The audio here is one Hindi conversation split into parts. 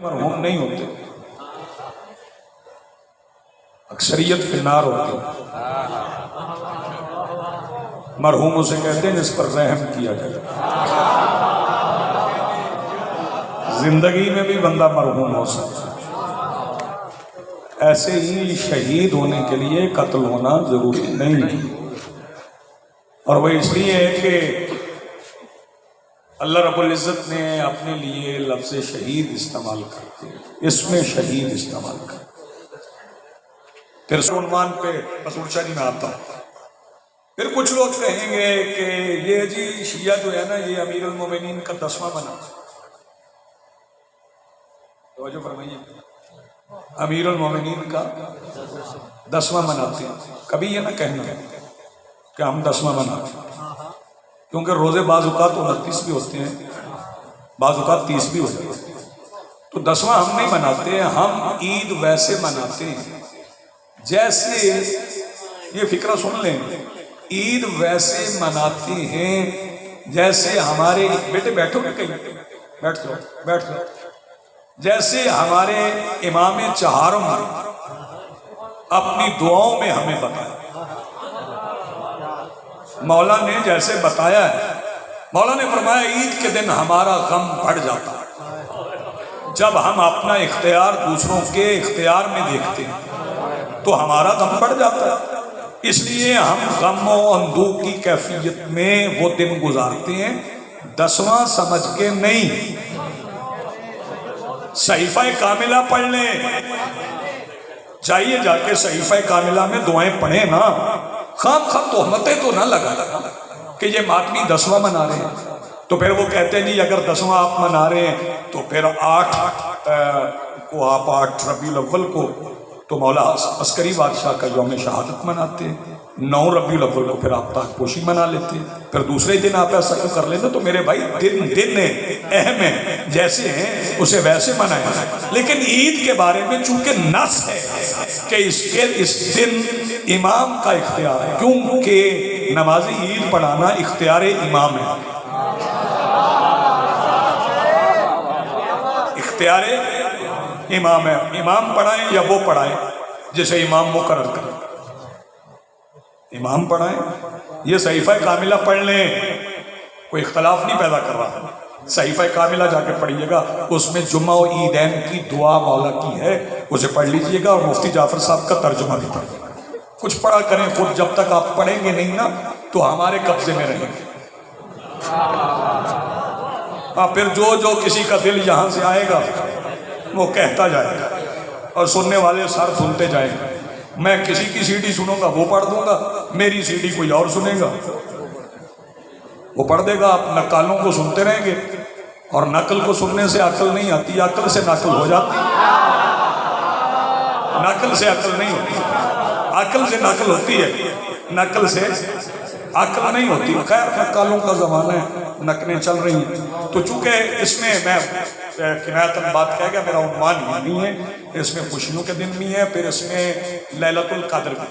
मरहूम नहीं होते, अक्सरियत फिन्नार होती। मरहूम उसे कहते हैं जिस पर रहम किया जाए। जिंदगी में भी बंदा मरहूम हो सकता है, ऐसे ही शहीद होने के लिए कत्ल होना जरूरी नहीं है। और वह इसलिए है कि अल्लाह रब्बुल इज़्ज़त ने अपने लिए लफ्ज़ शहीद इस्तेमाल करते हैं, इसमें शहीद इस्तेमाल कर। फिर सुनवान पे पसूरशानी में आता हूँ। फिर कुछ लोग कहेंगे कि ये जी शिया जो है ना, ये अमीरुल मोमिनीन का 10वां बना। तो जो फरमाइए, अमीरुल मोमिनीन का 10वां मनाते हैं। कभी ये ना कहना कि हम 10वां मनाते हैं, क्योंकि रोजे बाजुकात 29 भी होते हैं, बाजुकात 30 भी होते हैं। तो 10वां हम नहीं मनाते, हम ईद वैसे मनाते हैं जैसे, ये फिक्रा सुन लें, ईद वैसे मनाते हैं जैसे हमारे, बेटे बैठो कहीं, बैठ जाओ बैठ जाओ, जैसे हमारे इमाम चहारों ने अपनी दुआओं में हमें बताया। मौला ने जैसे बताया है, मौला ने फरमाया ईद के दिन हमारा गम बढ़ जाता है। जब हम अपना इख्तियार दूसरों के इख्तियार में देखते हैं तो हमारा गम बढ़ जाता है। इसलिए हम गम और अंदूह की कैफियत में वो दिन गुजारते हैं, 10वां समझ के नहीं। सहीफा कामिला पढ़ लें, जाइए जाके सहीफा कामिला में दुआएं पढ़े ना, खाम खाम तोहमतें तो ना लगा कि ये मातमी 10वां मना रहे हैं। तो फिर वो कहते हैं जी अगर 10वां आप मना रहे हैं तो फिर 8 को आप 8 रबीउल अव्वल को तो मौला अस्करी बादशाह का यौम शहादत मनाते हैं, 9 रबीउल अव्वल को फिर आप ताजपोशी मना लेते हैं, फिर दूसरे दिन आप ऐसा क्यों कर लेते। तो मेरे भाई दिन अहम है, जैसे हैं उसे वैसे मनाया। लेकिन ईद के बारे में चूंकि नस है कि इस दिन इमाम का इख्तियार है, क्योंकि नमाजी ईद पढ़ाना इख्तियार इमाम है, इख्तियार इमाम है। इमाम पढ़ाए या वो पढ़ाए जैसे इमाम मुकर्रर करे, इमाम पढ़ाए। ये सहीफा कामिला पढ़ लें, कोई इख्तलाफ नहीं पैदा कर रहा। सहीफा कामिला जाके पढ़िएगा, उसमें जुम्मा और ईदैन की दुआ मौला की है, उसे पढ़ लीजिएगा। और मुफ्ती जाफर साहब का तर्जुमा भी पढ़िएगा। कुछ पढ़ा करें खुद, जब तक आप पढ़ेंगे नहीं ना तो हमारे कब्जे में रहेंगे। फिर जो किसी का दिल यहाँ से आएगा वो कहता जाएगा और सुनने वाले सर सुनते जाएंगे। मैं किसी की सीडी सुनूंगा वो पढ़ दूंगा, मेरी सीडी कोई और सुनेगा वो पढ़ देगा। आप नकालों को सुनते रहेंगे और नकल को सुनने से अकल नहीं आती, अकल से नकल हो जाती। नकल से अकल नहीं होती, अकल से नकल होती है, नकल से अकल नहीं होती। खैर नकालों का जमाना है, नकलें चल रही हैं। तो चूंकि इसमें मैं किनायतन बात कह गया, मेरा उन्वान नहीं है, इसमें खुशियों के दिन भी है, फिर इसमें लैलतुल कद्र भी।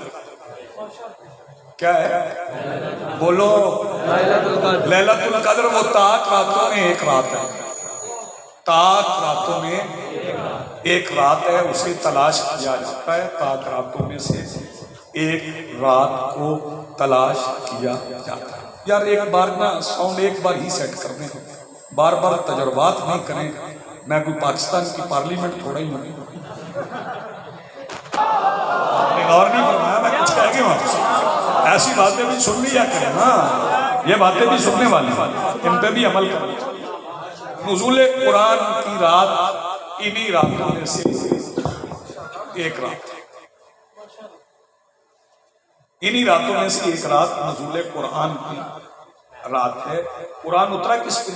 क्या है बोलो? लैलतुल कद्र वो तात रातों में एक रात है, तात रातों में एक रात है, उसे तलाश किया जाता है। तात रातों में से एक रात को तलाश किया जाता है। यार एक बार ना साउंड एक बार ही सेट कर दें, बार बार तजुर्बात नहीं करें। मैं कोई पाकिस्तान की पार्लियामेंट थोड़ा ही हूँ, और नहीं फरमाया मैं कुछ कह गया वहाँ। ऐसी बातें भी सुन लिया करें ना, ये बातें भी सुनने वाली, इन पे भी अमल करें। नुज़ूल कुरान की रात इन्हीं रातों में से एक रात, इन्हीं रातों में से एक रात नुज़ूल कुरान की रात है। कुरान उतरा किस पे?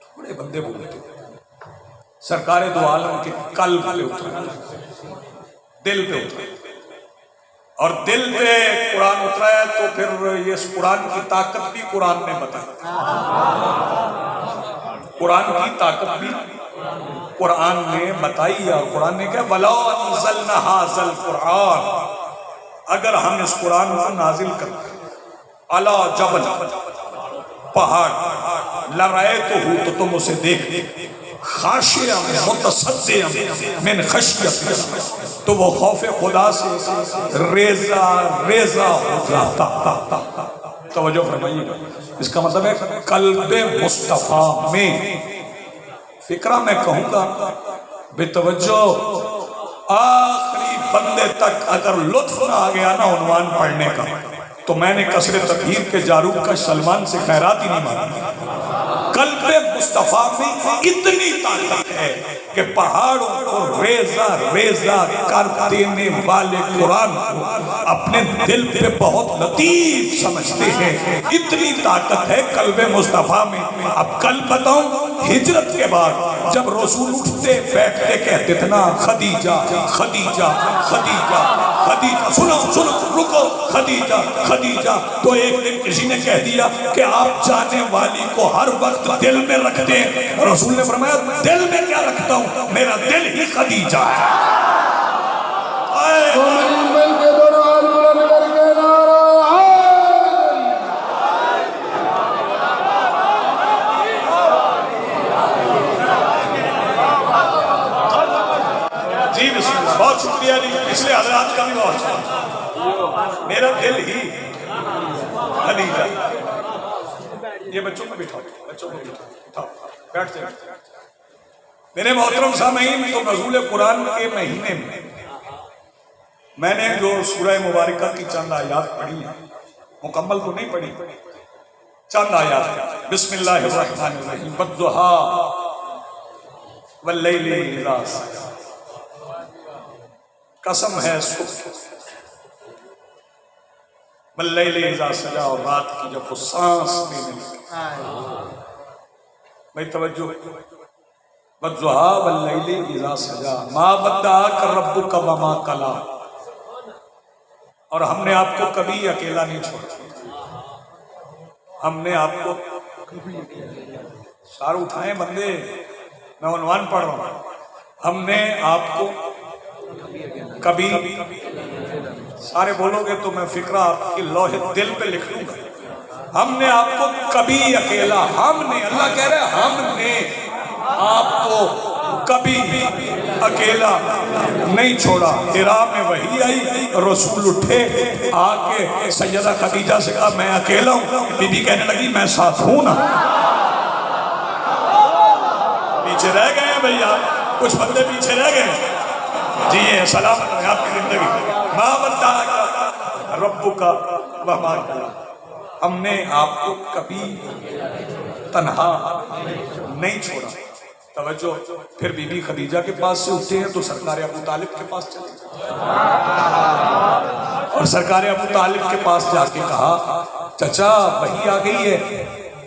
थोड़े बंदे बोलते सरकार दो आलम के कल्ब पे उतरा, दिल पे उतरा। और दिल पे कुरान उतरा है तो फिर ये कुरान की ताकत भी कुरान ने बताई, कुरान की ताकत भी कुरान ने बताई। और कुरान ने क्या, वलो अंज़लना हाज़ल कुरान, अगर हम इस कुरान को नाजिल करते अला जबल, पहाड़ लराए तो तुम उसे देख खाशियम मुतसद्दियम मिन खशियत, तो वो खौफ खुदा से रेजा रेजा हो जाता। तवज्जो फरमाइएगा, इसका मतलब है कल्बे मुस्तफा में फिक्रा मैं कहूंगा बेतवज्जो आखिरी बंदे तक अगर लुत्फ ना आ गया ना उन्वान पढ़ने का, तो मैंने कसरे तकहीर के जारूक का सलमान से खैरात ही नहीं मांगी। कल्बे मुस्तफा में इतनी ताकत है कि पहाड़ों को रेजा रेजा कर देने वाले कुरान को अपने दिल पे बहुत लतीफ समझते हैं, इतनी ताकत है कल्बे मुस्तफा में। अब कल बताऊं, हिजरत के बाद जब रसूल उठते बैठते कहते थे ना खदीजा खदीजा खदीजा खदीजा, सुनो सुनो रुको, खदीजा खदीजा, तो एक दिन किसी ने कह दिया कि आप जाने वाली को हर वक्त दिल में रखते हैं। रसूल ने फरमाया दिल में क्या रखता हूं, मेरा दिल ही खदीजा है। जी बिस्मिल्लाह, बहुत शुक्रिया जी, इसलिए हजरात का भी बहुत, मेरा दिल ही खदीजा। ये बच्चों को बिठाओ, बच्चों को बिठाओ, बैठ जाओ। मेरे मोहतरम सामीन, तो नज़ूल कुरान के महीने में मैंने जो सूरह मुबारका की चंद आयात पढ़ी है, मुकम्मल तो नहीं पढ़ी, चंद आयात। बिस्मिल्लाहिर्रहमानिर्रहीम, वद्दुहा वल्लैलि इज़ा सजा, कसम है सुबह, वल्लैलि इज़ा सजा, और रात की जब वो सांस लेने लगे। भाई तवज्जो, वद्दुहा वल्लैलि इज़ा सजा, मा वद्दअक रब्बुक वमा कला, और हमने आपको कभी अकेला नहीं छोड़ा। हमने आपको सार उठाए बंदे, मैं उन्वान पढ़ रहा हूं, हमने आपको कभी, सारे बोलोगे तो मैं फिक्रा आपके लोहे दिल पे लिख लूंगा। हमने आपको कभी अकेला, हमने, अल्लाह कह रहे हैं हमने आपको कभी अकेला नहीं छोड़ा। हिरा में वही आई, रसूल उठे, आके सैयदा खदीजा से कहा मैं अकेला हूं। बीबी कहने लगी मैं साथ हूं ना। पीछे रह गए हैं भैया, कुछ बंदे पीछे रह गए। जी सलामत है आपकी जिंदगी। मां बंदा रब्बु का वमा कला, हमने आपको कभी तन्हा नहीं छोड़ा। तवज्जो, फिर बीबी खदीजा के पास से उठे हैं तो सरकार अबू तालिब के पास चले, और सरकार अबू तालिब के पास जाके कहा चचा वही आ गई है,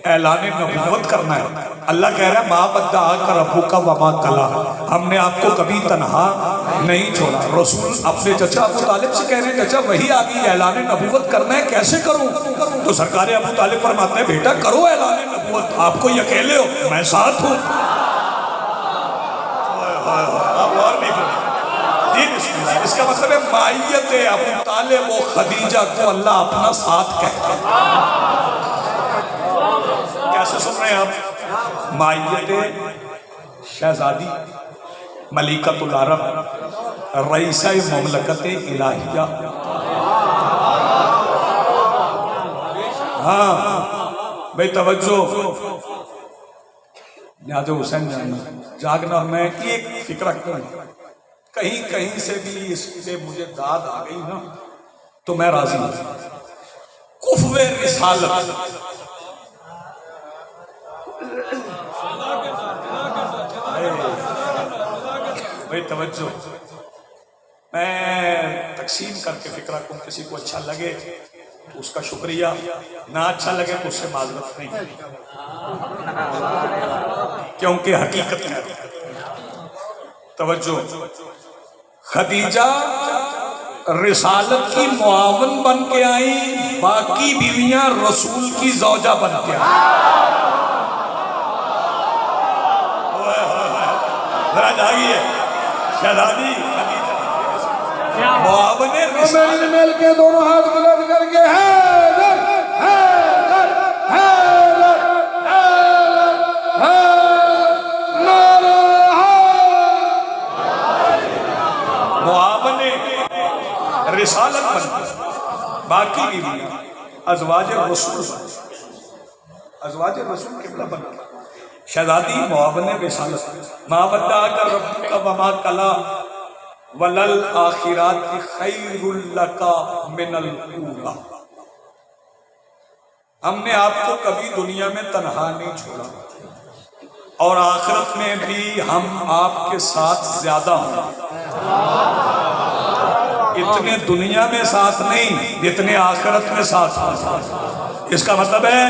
ऐलान नबूवत करना है। अल्लाह कह रहा है मा बद्दअक रब्बुक वमा कला, हमने आपको कभी तन्हा नहीं छोड़ा। रसूल अपने चचा अबू तालिब से कह रहे हैं चचा वही आ गई, ऐलान नबूवत करना है, कैसे करूं? तो सरकार अबू तालिब फरमाते हैं बेटा करो ऐलान नबूवत, आपको ये अकेले हो, मैं साथ हूं। आप और नहीं बोले, इसका मतलब है माइयत अबू तालिब व खदीजा को अल्लाह अपना साथ कहता है। कैसे सुन रहे हैं आप? माइयत शहजादी मलिकतुल अरब रईसा मुमलकत इलाहिया, हाँ भाई तवज्जो, याद हुसैन जागना। मैं एक फिक्र कहीं कहीं से भी इससे मुझे दाद आ गई ना तो मैं राजी हूं। कुफ़्वे रिसालत, भाई तवज्जो, मैं तकसीम करके फिक्रा को, किसी को अच्छा लगे तो उसका शुक्रिया, ना अच्छा लगे तो उससे माजरत नहीं, क्योंकि हकीकत है। तवज्जो, खदीजा रिसालत की मुआवन बन के आई, बाकी बीवियां रसूल की ज़ौजा बन के आई। है शहजादी मुआवने मिल के दोनों हाथ बुलंद करके है बाकी बीवी अज़वाज रसूल किबला बन शहजादी मुआवने रिसालत मा वद्दाअका रब्बुका वमा कला वलल आखिराति खैरुल लका मिनल ऊला। हमने आपको कभी दुनिया में तन्हा नहीं छोड़ा और आखिरत में भी हम आपके साथ ज्यादा हों। इतने दुनिया में साथ नहीं जितने आखिरत में साथ। इसका मतलब है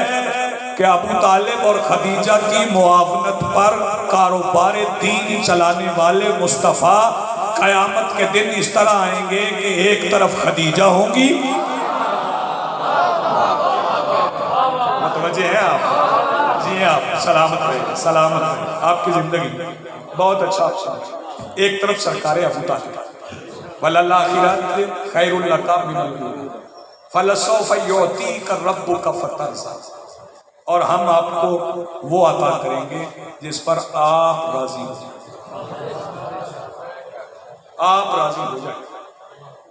कि अबू तालिब और खदीजा की मुआवनत पर कारोबार दीन चलाने वाले मुस्तफ़ा क़यामत के दिन इस तरह आएंगे कि एक तरफ खदीजा होंगी, मुतवज्जे हैं आप? जी आप सलामत रहे, सलामत रहे, आपकी जिंदगी बहुत अच्छा आप। एक तरफ सरकारें अबू तालिब वलल आखिराति खैरुल लका मिनल ऊला फलसौफ युअतीका रब्बुका फतरज़ा। और हम आपको वो अता करेंगे जिस पर आप राजी हो जाए, आप राजी हो जाए।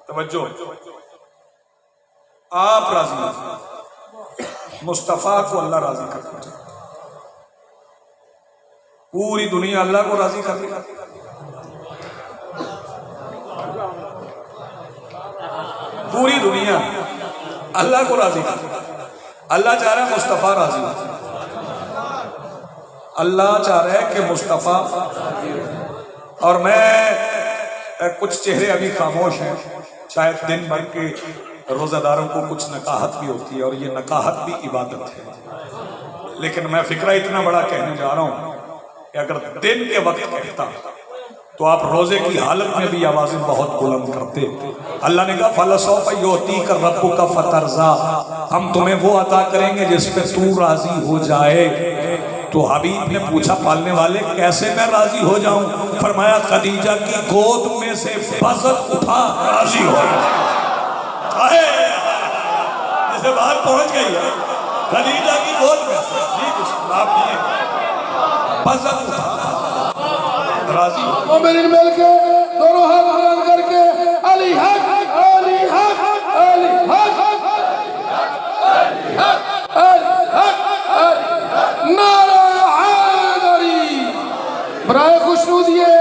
तवज्जो, आप राजी हो जाए। मुस्तफ़ा को अल्लाह राजी करना चाहता, पूरी दुनिया अल्लाह को राजी कर देगा। पूरी दुनिया अल्लाह को राजी कर देगा। अल्लाह चाह रहा है मुस्तफ़ा राजी हो, अल्लाह चाह रहा है कि मुस्तफ़ा। और मैं कुछ चेहरे अभी खामोश हैं, शायद दिन भर के रोज़ादारों को कुछ नकाहत भी होती है और ये नकाहत भी इबादत है। लेकिन मैं फ़िक्रा इतना बड़ा कहने जा रहा हूँ कि अगर दिन के वक्त कहता तो आप रोज़े की हालत में भी आवाज़ें बहुत बुलंद करते। अल्लाह ने कहा फलसौफ युअतीका रब्बुका फतरज़ा, हम तुम्हें वो अता करेंगे जिस पे तू राजी हो जाए। तो हबीब ने पूछा पालने वाले कैसे मैं राजी हो जाऊं? फरमाया खदीजा की गोद में से बज़त उठा राजी हो जाए। जैसे बात पहुंच गई है खदीजा की गोद में से, बज़त उठा राजी हो। मेरे मिल के दोनों हाथ बुलंद करके अली हक अली हक अली हक नारा हैदरी। बराए खुशनुदिये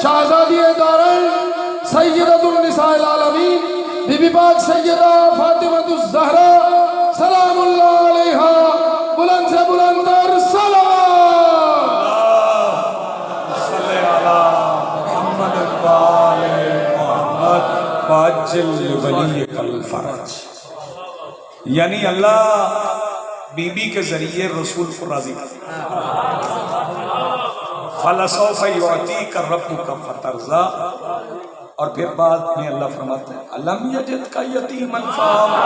शाहज़ादिये दारैन सय्यदतुन निसाइल आलमीन बीबी पाक सय्यदा फातिमातुज़ ज़हरा सलामुल्लाह अलैहा, बुलंद से बुलंद सलाम। यानी अल्लाह बीबी के जरिए रसूल को राजी कर। फलसौफ युअतीका रब्बुका फतरज़ा। और फिर बाद में अल्लाह फरमाते हैं अलम यजिदका यतीमन फआवा,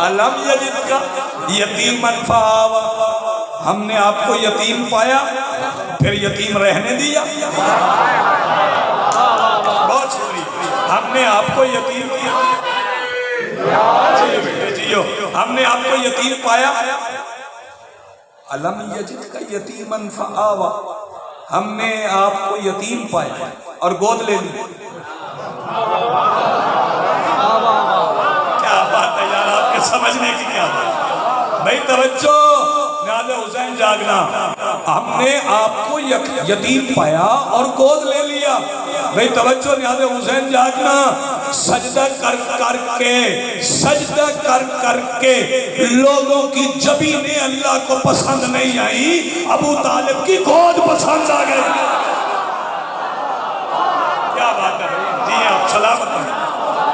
अलम यजिदका यतीमन फआवा। हमने आपको यतीम पाया फिर यतीम रहने दिया। बहुत शुक्रिया। हमने आपको यतीम किया, जियो, हमने आपको यतीम पाया। अलम यजिदका यतीमन फआवा, हमने आपको यतीम पाया और गोद ले ली। क्या बात है यार, आपके समझने की क्या बात भाई, तवज्जो। न्याज़े हुसैन जागना, हमने आपको यतीम पाया और गोद ले लिया। भाई तवज्जो, न्याज़े हुसैन जागना। सजदा कर करके, सजदा कर करके लोगों की जबीने अल्लाह को पसंद नहीं आई, अबू तालिब की गोद पसंद आ गई। क्या बात है जी, आप सलामत हैं।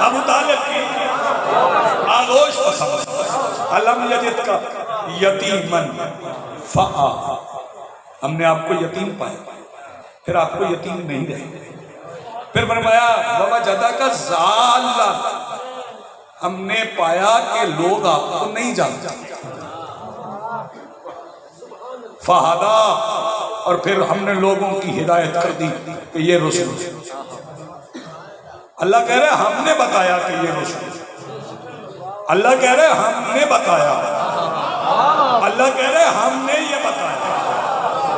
अबू तालिब की आगोश पसंद। अलम यजिदका यतीमन फआ, हमने आपको यतीम पाया फिर आपको यतीम नहीं रहे। फिर फरमाया ववजदका ज़ाल्ला, हमने पाया कि लोग आपको नहीं जानते। फहदा, और फिर हमने लोगों की हिदायत कर दी कि ये रसूल। अल्लाह कह रहे हमने बताया कि ये रसूल। अल्लाह कह रहे हमने बताया, अल्लाह कह रहे हमने ये बताया।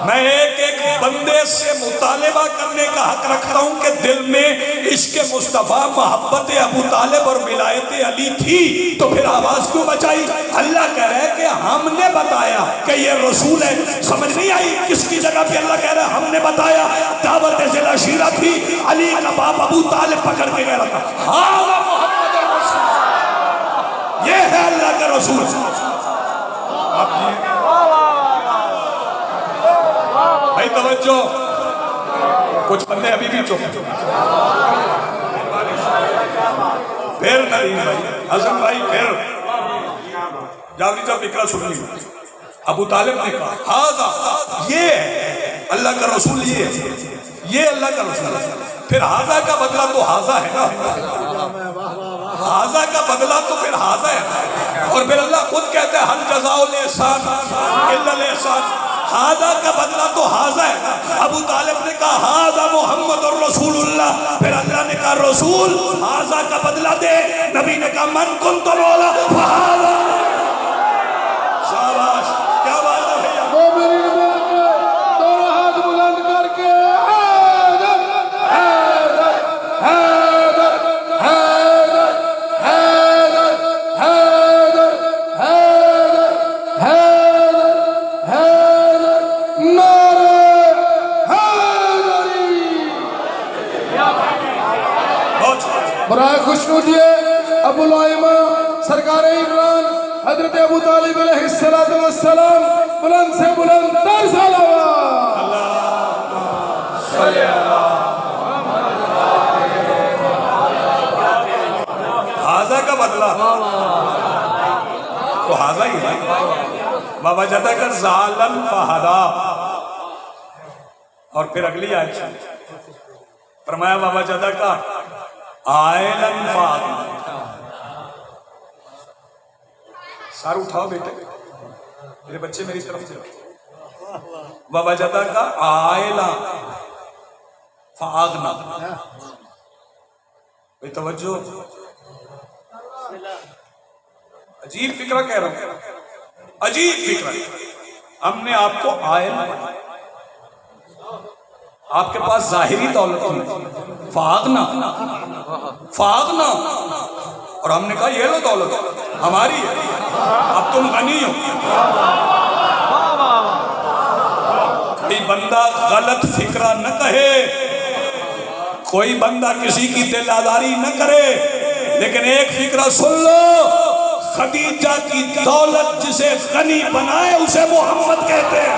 मैं एक एक बंदे से मुतालिबा करने का हक रखता हूं कि दिल में इश्क मुस्तफा, मोहब्बत अबू तालिब और विलायत अली थी तो फिर आवाज क्यों बचाई? अल्लाह कह रहा है कि हमने बताया कि ये रसूल है। समझ नहीं आई किसकी जगह पे अल्लाह कह रहा है हमने बताया? दावत जिला शीरा थी, अली का बाप अबू तालिब पकड़ के गया था, हाँ मोहम्मद रसूल, ये है अल्लाह का रसूल। भाई तवज्जो, कुछ बंदे अभी भी चुप। फिर नदीम भाई, हसन भाई, फिर जावरी साहब इकरा सुन ली। अबू तालिब ने कहा हाजा, ये अल्लाह का रसूल, ये अल्लाह का रसूल। फिर हाजा का बदला तो हाजा है ना, हाजा का बदला तो फिर हाजा है। और फिर अल्लाह खुद कहता है हल जज़ाउल एहसान इल्लल एहसान, हाजा का बदला तो हाजा है। अबू तालिब ने कहा हाजा मोहम्मद और रसूलुल्लाह, फिर अल्लाह ने कहा रसूल हाजा का बदला दे। नबी ने कहा मन कुंतु मौला फहाजा। शाबाश, क्या बात है भैया। मोमिनीन मिलके दोनों हाथ बुलंद करके हैदर हैदर हैदर हैदर हैदर हैदर हैदर हैदर हैदर नारे हैदरी। बराए खुशनुदिए अबुल आइमा सरकार इमरान हजरत अबू तालिब अलैहिस्सलातु वस्सलाम, बुलंद से बुलंद तर सलावत। हाजा का बदला तो हाजा ही है। बाबा जदा का जालन फहदा। और फिर अगली आयत फरमाया बाबा जदा का आयलन फहदा। सार उठाओ बेटे, मेरे बच्चे मेरी तरफ से। बाबा जदा का आयला फागना। भाई तवज्जो, अजीब फिक्रा कह रहा हूं, अजीब फिक्रा। हमने आपको आयला, आपके पास जाहिरी दौलत थी, फागना फागना, और हमने कहा ये लो दौलत हमारी है, अब तुम गनी हो। कोई बंदा गलत फिक्रा न कहे, कोई बंदा किसी की दिल आजारी न करे, लेकिन एक फिक्रा सुन लो, खदीजा की दौलत जिसे गनी बनाए उसे मोहम्मद कहते हैं।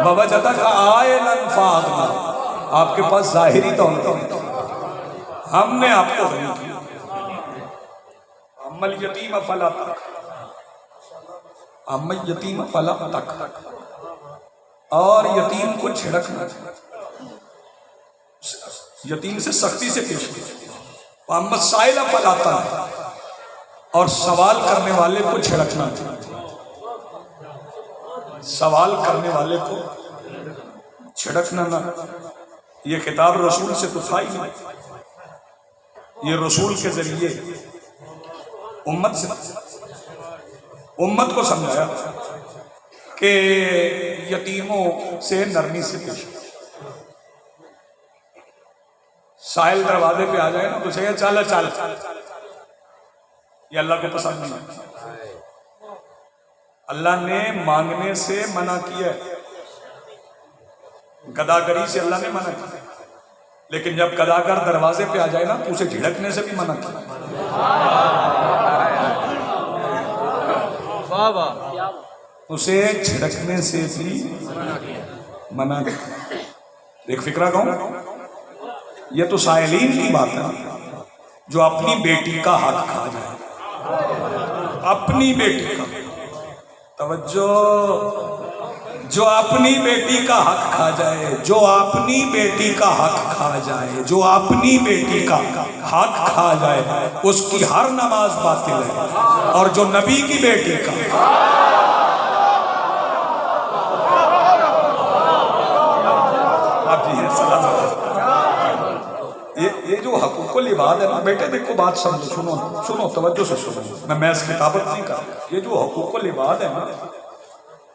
बाबा जदा का आयलन फागना, आपके पास जाहिरी दौलत, हमने आपको गनी किया। अम्मल यतीम फला तक, अम्मल यतीम फला तक, और यतीम को छिड़कना, यतीम से सख्ती से पेश किया। अम्मल साइला फला तक, और सवाल करने वाले को छिड़कना, सवाल करने वाले को छिड़कना ना। ये खिताब रसूल से तो था ही नहीं, ये रसूल के जरिए उम्मत को समझाया कि यतीमों से नरमी से पेश। साहिल दरवाजे पे आ जाए ना तो चाहिए चल चल, ये अल्लाह को पसंद नहीं। अल्लाह ने मांगने से मना किया, गदागरी से अल्लाह ने मना किया, लेकिन जब गदागर दरवाजे पे आ जाए ना तो उसे झिड़कने से भी मना किया। उसे झिड़कने से भी मना किया। एक फिक्रा कहूं, यह तो साइलीन की बात है जो अपनी बेटी का हक खा जाए, अपनी बेटी का, तवज्जो, जो अपनी बेटी का हक खा जाए, जो अपनी बेटी का हक खा जाए, जो अपनी बेटी का हक खा जाए, उसकी हर नमाज बातिल है। और जो नबी की बेटी का, आप जी हैं सलाम, ये जो हकूकुल इबाद है ना बेटे, देखो बात समझो, सुनो सुनो तवज्जो से सुनो, मैं महज किताबत नहीं कर, ये जो हकूकुल इबाद है ना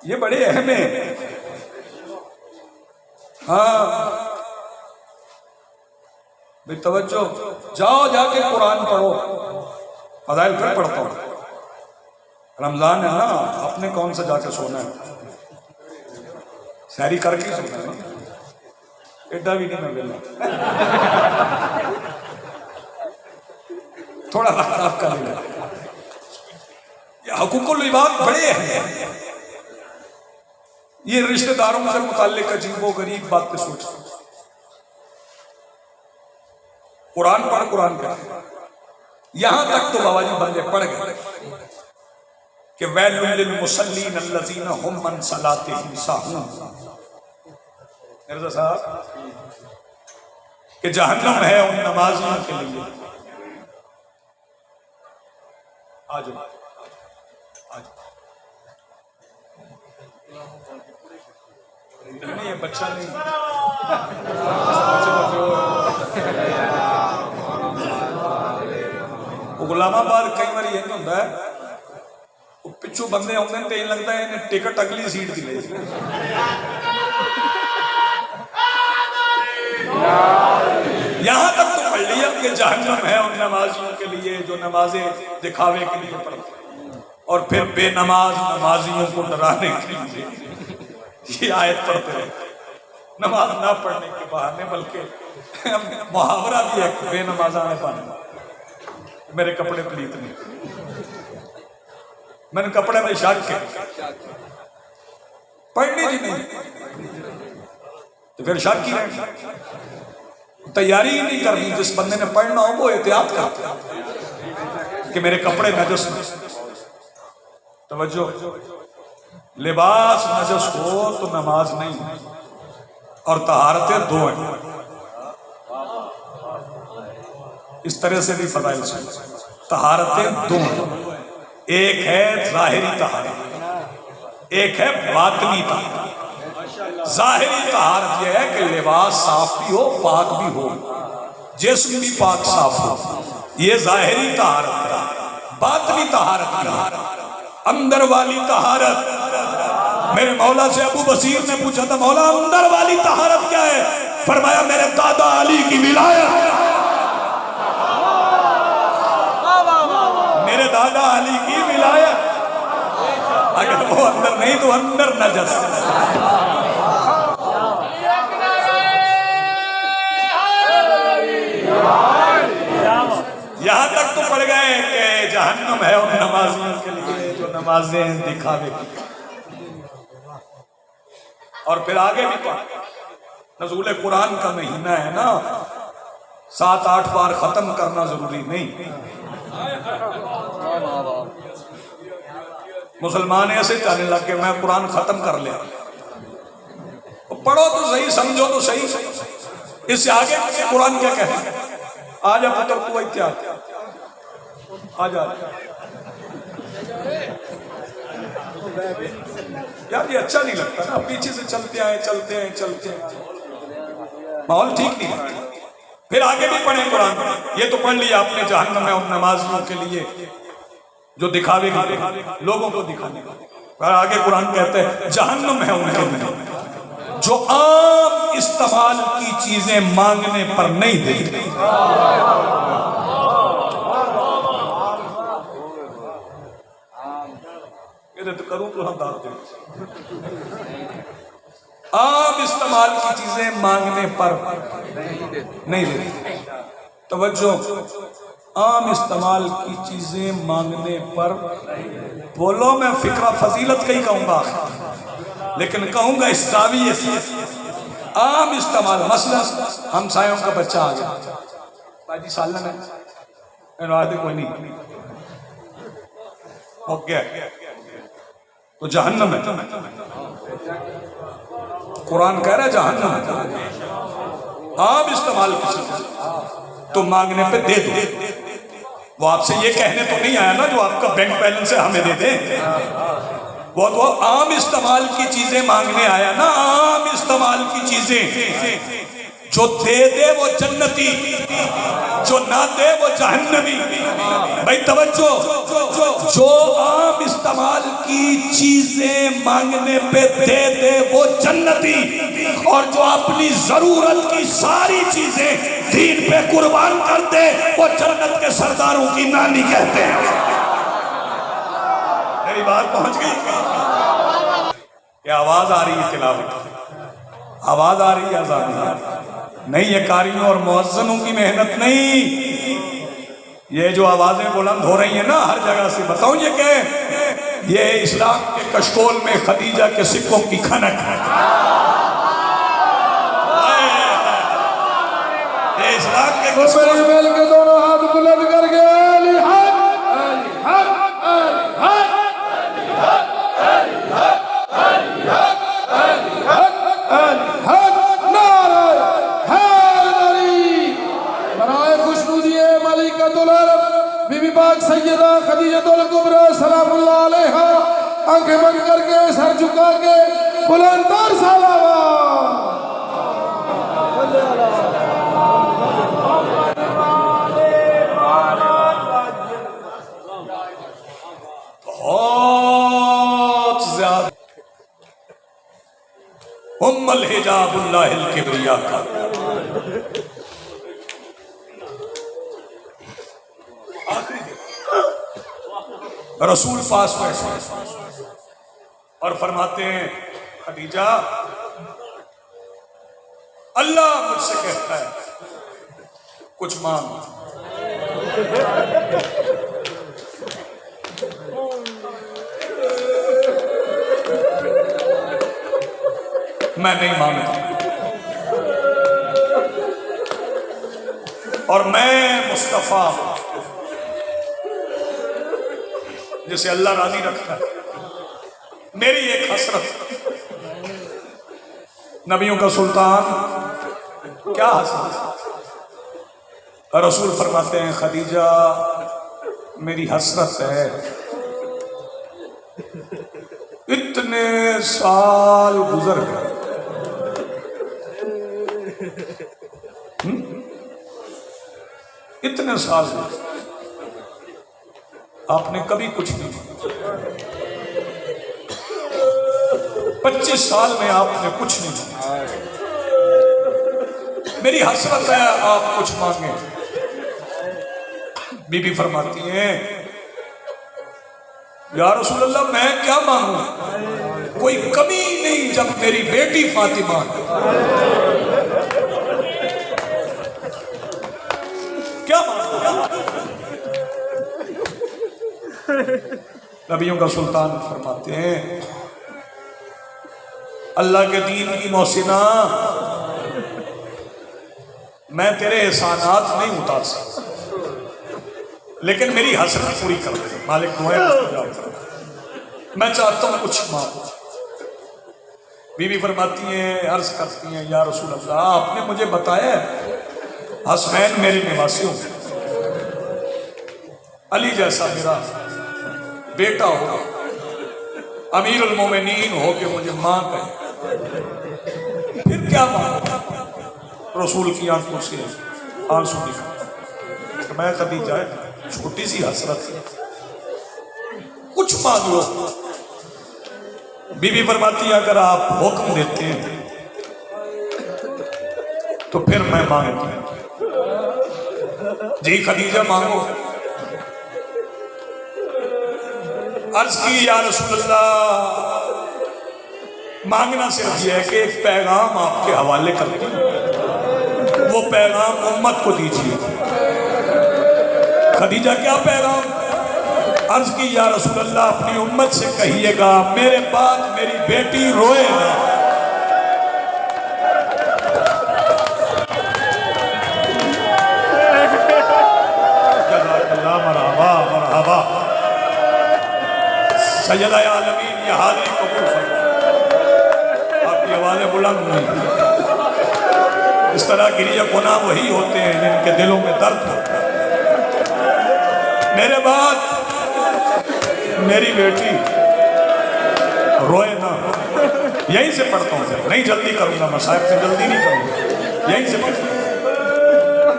ये बड़े अहम है। हाँ भाई तवज्जो, जाओ जाके कुरान पढ़ो, फज़ाइल फिर पढ़ता हूँ, रमजान है ना, अपने कौन सा जाके सोना है, सैरी करके सोना है, एडा भी नहीं मैं मिलना थोड़ा आपका लेना। ये हकूकुल इबाद बड़े हैं, ये रिश्तेदारों से मुताल्लिक अजीबो गरीब बात पे सोच, कुरान पढ़ कुरान पढ़, यहां तक तो बाबा जी बंदे पढ़ गए कि वैलुल लिल मुसल्लीन अल्लज़ीना हुम अन सलातिहिम साहून, मिर्ज़ा साहब कि जहन्नम है उन नमाजियों के लिए। आज नहीं, ये बच्चा नहीं, गुलामाबाद कई बार यही होता है, पिछू बंदे आते हैं तो यही लगता है इन्हें टिकट अगली सीट की ले। यहां तक तो पढ़ लिया कि जहन्नम है उन नमाजियों के लिए जो नमाजें दिखावे के लिए पढ़ते और फिर बेनमाज नमाजियों को डराने के लिए ये आयत पढ़ते रहे, नमाज ना पढ़ने के बहाने, बल्कि मुहावरा भी है बेनमाजा ने पाने, मेरे कपड़े पलीत नहीं, मैंने कपड़े में शक के पढ़ने की नहीं, तो फिर शक की तैयारी ही नहीं करनी। जिस बंदे ने पढ़ना हो वो एहतियात करता कि मेरे कपड़े नजस नहीं। तवज्जो, लिबास नजस हो तो नमाज नहीं, और तहारतें दो हैं, इस तरह से भी फज़ाइल से तहारतें दो हैं, एक है ज़ाहिरी तहारत, एक है बातिनी तहारत। ज़ाहिरी तहारत यह है कि लिबास साफ भी हो, पाक भी हो, जिस्म भी पाक साफ हो, ये ज़ाहिरी तहारत है। बातिनी तहारत अंदर वाली तहारत, मेरे मौला से अबू बसीर ने पूछा था, मौला अंदर वाली तहारत क्या है? फरमाया मेरे दादा अली की विलायत, मेरे दादा अली की विलायत, अगर वो अंदर नहीं तो अंदर नजस। यहां तक तो पड़ गए कि जहन्नम है उन नमाजियों के लिए जो नमाजें दिखावे की, और फिर आगे भी नज़ूल कुरान का महीना है ना, 7-8 बार खत्म करना जरूरी नहीं। मुसलमान ऐसे चलने लग गए, मैं कुरान खत्म कर लिया, पढ़ो तो सही, समझो तो सही, इससे आगे कुरान क्या कहते? आ जा पुत्र तू इत्याद, आ जा यार, ये अच्छा नहीं लगता ना, पीछे से चलते आए चलते हैं चलते हैं, माहौल ठीक नहीं लगता। फिर आगे भी पढ़े कुरान, ये तो पढ़ लिया आपने जहन्नम में उन नमाजियों के लिए जो दिखावे लोगों को दिखाने, और आगे कुरान कहते हैं जहन्नम है उनके लिए जो आम इस्तेमाल की चीजें मांगने पर नहीं देते। तो करूं तो हम दाद आम इस्तेमाल की चीजें मांगने पर नहीं देते। तवज्जो, आम इस्तेमाल की चीजें मांगने पर, बोलो मैं फिक्रा फजीलत का ही कहूंगा, लेकिन कहूंगा इस जाविये से आम इस्तेमाल। मसलन हमसायों का बच्चा आ गया, बाजी सालन है, कोई नहीं हो गया तो जहन्नम है। कुरान कह रहा है जहन्नम है। आम इस्तेमाल किसी तो मांगने पे दे दो, वो आपसे ये कहने तो नहीं आया ना जो आपका बैंक बैलेंस है हमें दे दे, वो तो आम इस्तेमाल की चीजें मांगने आया ना, आम इस्तेमाल की चीजें जो दे वो जन्नती, जो ना दे वो जहन्नमी। भाई तवज्जो, जो आम इस्तेमाल की चीजें मांगने पे दे वो जन्नती, और जो अपनी जरूरत की सारी चीजें दीन पे कुर्बान कर दे वो जन्नत के सरदारों की नानी कहते हैं। मेरी बात पहुंच गई? क्या आवाज आ रही है? तिलावत आवाज आ रही है? अज़ान नहीं, ये कारियों और मुअज्जिनों की मेहनत नहीं। ये जो आवाजें बुलंद हो रही हैं ना हर जगह से, बताऊं ये क्या है? ये इस्लाम के कशकोल में खदीजा के सिक्कों की खनक है। ये इस्लाम के कशकोल के दोनों हाथ बुलंद करके अली हक, अली हक, अली हक, अली हक, अली हक, अली हक, अली हक, अली हक, नारे हैदरी। बनाए खुशबू दिए मलिकतुल अरब बीबी पाक सैयदा खदीजतुल कुबरा सलामुल्लाह अलैहा, आंखें बंद करके सर झुका के बुलंदतर सलावत। बहुत ज्यादा उम्मल हिजाबुल्लाहिल किबरिया का रसूल पास में और फरमाते हैं, खदीजा अल्लाह मुझसे कहता है कुछ मांग। मैं नहीं मांगता, और मैं मुस्तफा हूं जिसे अल्लाह राजी रखता है। मेरी एक हसरत, नबियों का सुल्तान, क्या हसरत? रसूल फरमाते हैं, खदीजा मेरी हसरत है, इतने साल गुजर गए, इतने साल आपने कभी कुछ नहीं मांगा। 25 साल में आपने कुछ नहीं मांगा। मेरी हसरत है आप कुछ मांगे। बीबी फरमाती हैं, या रसूल अल्लाह मैं क्या मांगू? कोई कमी नहीं जब मेरी बेटी फातिमा। क्या मांगू? नबियों का सुल्तान फरमाते हैं, अल्लाह के दीन की मौसिना, मैं तेरे एहसानात नहीं उतार सकता, लेकिन मेरी हसरत पूरी कर दे। मालिक दुआएं मैं चाहता हूं कुछ मांगो। बीवी फरमाती हैं, अर्ज करती हैं, या रसूल अल्लाह आपने मुझे बताया हसनैन मेरे निवासी होंगे, अली जैसा मेरा बेटा हो, अमीरुल मोमिनीन हो के मुझे मां कहे, फिर क्या मांगो? रसूल की आंखों से आंसू निकले। मैं कभी जाए छोटी सी हसरत है, कुछ मांग लो। बीबी फरमाती है, अगर आप हुक्म देते हैं तो फिर मैं मांगती हूं। जी खदीजा मांगो। अर्ज की, या रसूल अल्लाह मांगना सिर्फ यह है कि एक पैगाम आपके हवाले करती हूं, वो पैगाम उम्मत को दीजिए। खदीजा क्या पैगाम? अर्ज की, या रसूल अल्लाह अपनी उम्मत से कहिएगा मेरे बाद मेरी बेटी रोए ना। मरहबा मरहबा सैयदा आलमीन, ये हाजिरी कबूल फरमाए। आपकी आवाज़ें बुलंद नहीं, इस तरह गिरिया गुनाह वही होते हैं जिनके दिलों में दर्द होता है। मेरे बाद मेरी बेटी रोए ना, यहीं से पढ़ता हूँ, नहीं जल्दी करूँगा, मसाइब से जल्दी नहीं करूँगा। यही से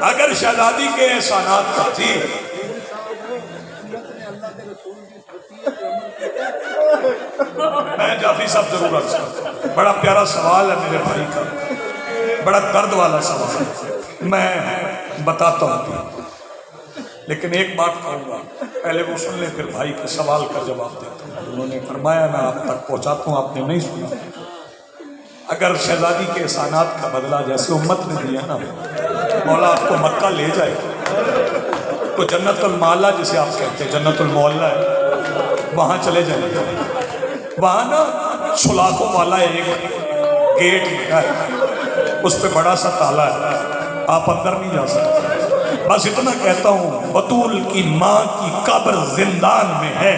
अगर शहजादी के एहसानात का जी मैं जाफी साहब जरूर अर्ज करता हूं, बड़ा प्यारा सवाल है मेरे भाई का, बड़ा दर्द वाला सवाल है, मैं बताता हूँ। लेकिन एक बात कहूँगा, पहले वो सुन ले, फिर भाई के सवाल का जवाब देता हूँ। उन्होंने फरमाया मैं आप तक पहुँचाता हूँ, आपने नहीं सुना। अगर शहजादी के एहसानात का बदला जैसे उम्मत ने दिया ना, मौला आपको मक्का ले जाए तो जन्नतुल माला जिसे आप कहते हैं, जन्नतुल मौला है, वहाँ चले जाएंगे। वहाँ ना सुलाखों वाला एक गेट लगा है, उस पर बड़ा सा ताला है, आप अंदर नहीं जा सकते। बस इतना कहता हूँ, बतूल की माँ की कब्र जिंदान में है,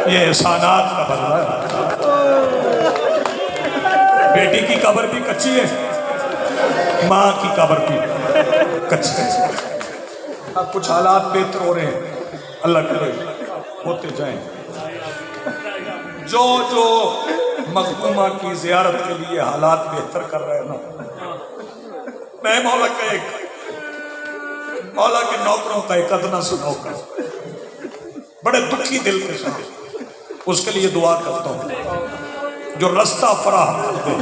ये एहसानात का बदला है। बेटी की कब्र भी कच्ची है, माँ की कब्र भी कच्ची है। अब कुछ हालात बेहतर हो रहे हैं, अल्लाह करे होते जाएं। जो जो मखदूमा की जियारत के लिए हालात बेहतर कर रहे हैं ना, मैं मौला के नौकरों का एक अदना सा नौकर, बड़े दुखी दिल के साथ उसके लिए दुआ करता हूँ जो रास्ता फराहम कर दे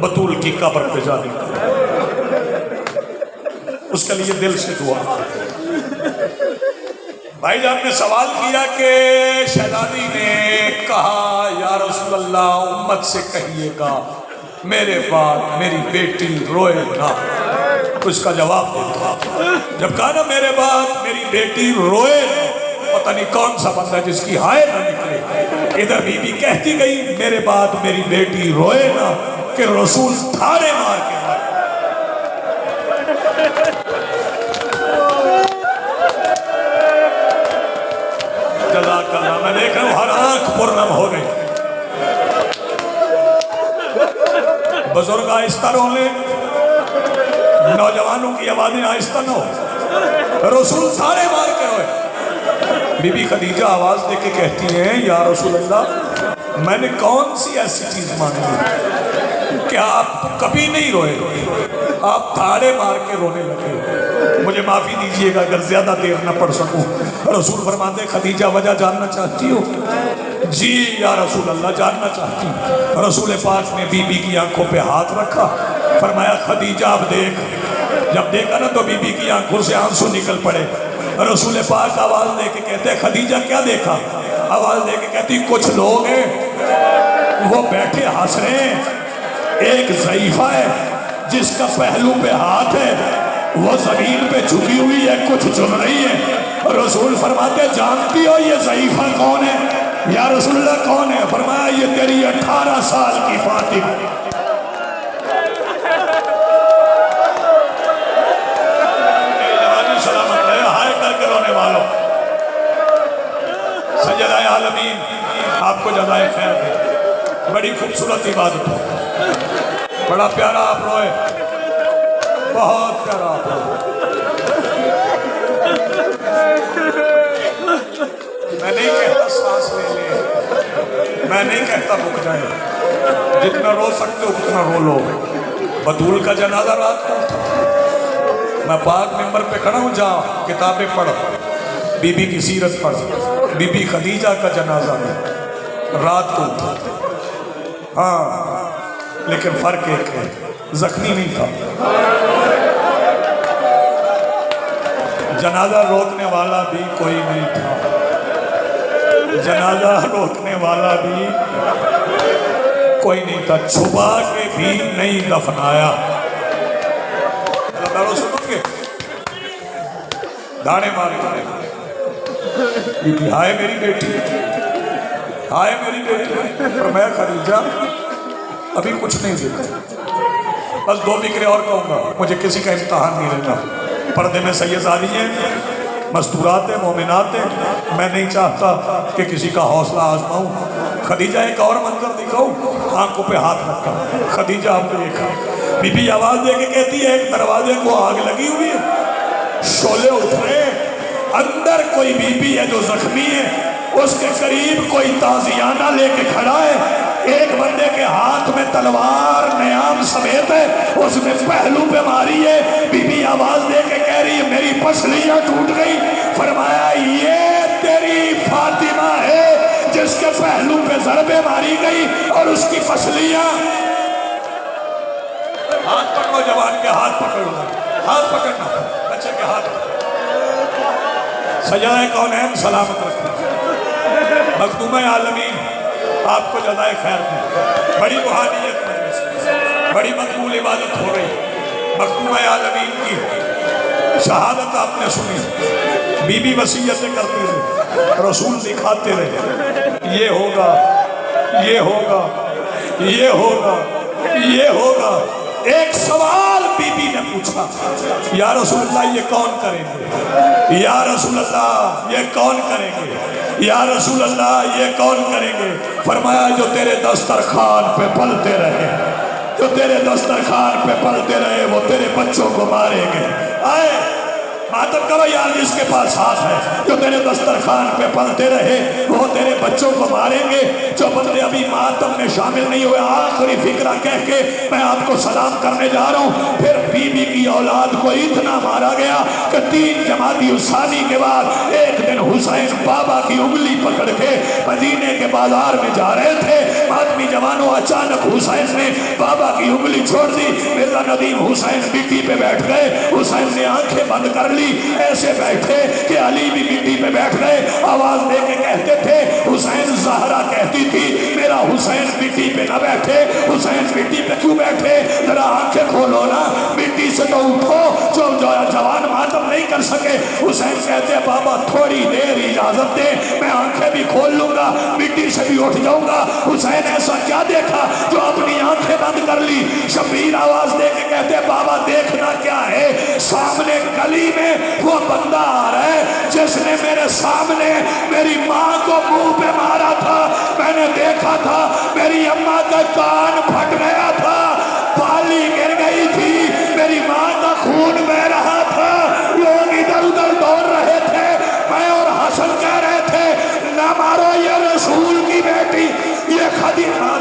बतूल की कब्र पे जाने का, उसके लिए दिल से दुआ। भाईजान ने सवाल किया कि शहजादी ने कहा या रसूल अल्लाह उम्मत से कहिएगा मेरे बाद मेरी बेटी रोए ना, तो इसका जवाब देता। जब कहा ना मेरे बाद मेरी बेटी रोए ना, पता नहीं कौन सा बंदा जिसकी हाय ना निकले। इधर बीबी कहती गई मेरे बाद मेरी बेटी रोए ना, कि रसूल थारे मार के जज़ाकल्लाह। मैं देख रहा हूँ हर आंख पुरनम हो गई। बुजुर्ग आहिस्ता रो ले, नौजवानों की आवाजें आहिस्ता न हो। रसूल सारे मार के रोए। बीबी खदीजा आवाज देके कहती हैं या रसूल अल्लाह मैंने कौन सी ऐसी चीज मांगी कि आप कभी नहीं रोए, आप थाड़े मार के रोने लगे। मुझे माफी दीजिएगा अगर ज्यादा देर न पढ़ सकूं। रसूल फरमाते खदीजा वजह जानना चाहती हो? जी या रसूल अल्लाह जानना चाहती। रसूल पाक ने बीबी की आंखों पे हाथ रखा, फरमाया खदीजा अब देख। जब देखा ना तो बीबी की आंखों से आंसू निकल पड़े। रसूल पाक आवाज दे के कहते खदीजा क्या देखा? आवाज दे के कहती कुछ लोग हैं वो बैठे हंस रहे हैं, एक ज़ईफा है जिसका पहलू पे हाथ है, वो जमीन पे झुकी हुई है, कुछ चुन रही है। रसूल फरमाते जानती हो ये ज़ईफा कौन है? या रसूलल्लाह कौन है? फरमाया ये तेरी 18 साल की फातिमा। सलामत रहे हाय करके रोने वालों। सैयद आलमीन आपको जज़ाए खैर दे। बड़ी खूबसूरत इबादत है, बड़ा प्यारा आप रोए, बहुत प्यारा आप रोए। मैं नहीं कहता सांस ले ले, मैं नहीं कहता रुक जाए, जितना रो सकते हो उतना रो लो। बतूल का जनाजा रात को था, मैं पाक मेंबर पे खड़ा हूँ, जा किताबें पढ़, बीबी की सीरत पढ़। बीबी खदीजा का जनाजा रात को था, हाँ, लेकिन फर्क एक है, जख्मी नहीं था। जनाजा रोकने वाला भी कोई नहीं था, जनाजा रोकने वाला भी कोई नहीं था, छुपा के भी नहीं दफनाया। सुनोगे दाने मार के हाय मेरी बेटी, हाय मेरी बेटी। पर मैं खदीजा अभी कुछ नहीं देखा, बस दो फिक्रे और कहूँगा, मुझे किसी का इम्तहान नहीं लेना। पर्दे में सैयदादी हैं, मस्तूरात हैं, मोमिनात हैं, मैं नहीं चाहता कि किसी का हौसला आजमाऊँ। खदीजा एक और मंजर दिखाऊँ, आंखों पे हाथ रखा, खदीजा आपने देखा। बीबी आवाज दे के कहती है एक दरवाजे को आग लगी हुई है, शोले उठ रहे हैं, अंदर कोई बीबी है जो जख्मी है, उसके करीब कोई ताजियाना लेके खड़ा है, एक बंदे के हाथ में तलवार नयाम समेत है, उसने पहलू पे मारी है। बीबी आवाज दे के कह रही है मेरी पसलियां टूट गई। फरमाया ये तेरी फातिमा है जिसके पहलू पे ज़रबे मारी गई और उसकी पसलियां। हाथ पकड़ो जवान के, हाथ पकड़ो, हाथ पकड़ना बच्चे के हाथ। सजाए कौन है सलामत रखना। मखदूम आलमीन आपको जज़ाए खैर दे। बड़ी रूहानियत में बड़ी मकबूल इबादत हो रही। मखदूम आलमीन की शहादत आपने सुनी, बीबी वसीयतें करते रहे, रसूल दिखाते रहे ये होगा, ये होगा, ये होगा, ये होगा। एक सवाल बीबी ने पूछा, या रसूलल्लाह ये कौन करेंगे, या रसूलल्लाह ये कौन करेंगे, या रसूलल्लाह ये कौन करेंगे। फरमाया जो तेरे दस्तरखान पे पलते रहे, जो तेरे दस्तरखान पे पलते रहे वो तेरे बच्चों को मारेंगे। आए मातम करो यार जिसके पास हाथ है, जो तेरे दस्तरखान पे पलते रहे वो तेरे बच्चों को मारेंगे। जो बंदे अभी मातम में शामिल नहीं हुए, आखिरी फिक्रा कह के मैं आपको सलाम करने जा रहा हूँ। फिर बीबी की औलाद को इतना मारा गया कि 3 जमाती उसानी के बाद एक दिन हुसैन बाबा की उंगली पकड़ के मदीने के बाजार में जा रहे थे। आदमी जवानों अचानक हुसैन ने बाबा की उंगली छोड़ दी। मिर्जा नदीम हुसैन मिट्टी पे बैठ गए। हुसैन ने आंखें बंद कर ली, ऐसे बैठे कि अली भी मिट्टी पे बैठ गए। आवाज दे के कहते थे, हुसैन ज़हरा कहती थी मेरा हुसैन मिट्टी पे ना बैठे। हुसैन मिट्टी पे क्यों बैठे, जरा आंखें खोलो ना, मिट्टी से तो उठो। जो जवान मातम नहीं कर सके, हुसैन कहते बाबा थोड़ी देर इजाजत दे, मैं आंखें भी खोल लूंगा, मिट्टी से भी उठ जाऊंगा। हुसैन ऐसा क्या देखा जो अपनी आंखें बंद कर ली। शबीर आवाज दे के कहते बाबा देखना क्या है, सामने गली में वो बंदा आ रहा है जिसने मेरे सामने मेरी माँ को मुंह पे मारा था। मैंने देखा था मेरी अम्मा का कान फट गया था, बाली गिर गई थी, मेरी माँ का खून बह रहा था, लोग इधर उधर दौड़ रहे थे। मैं और हसन कह रहे थे ना मारो ये रसूल की बेटी, ये खदीजा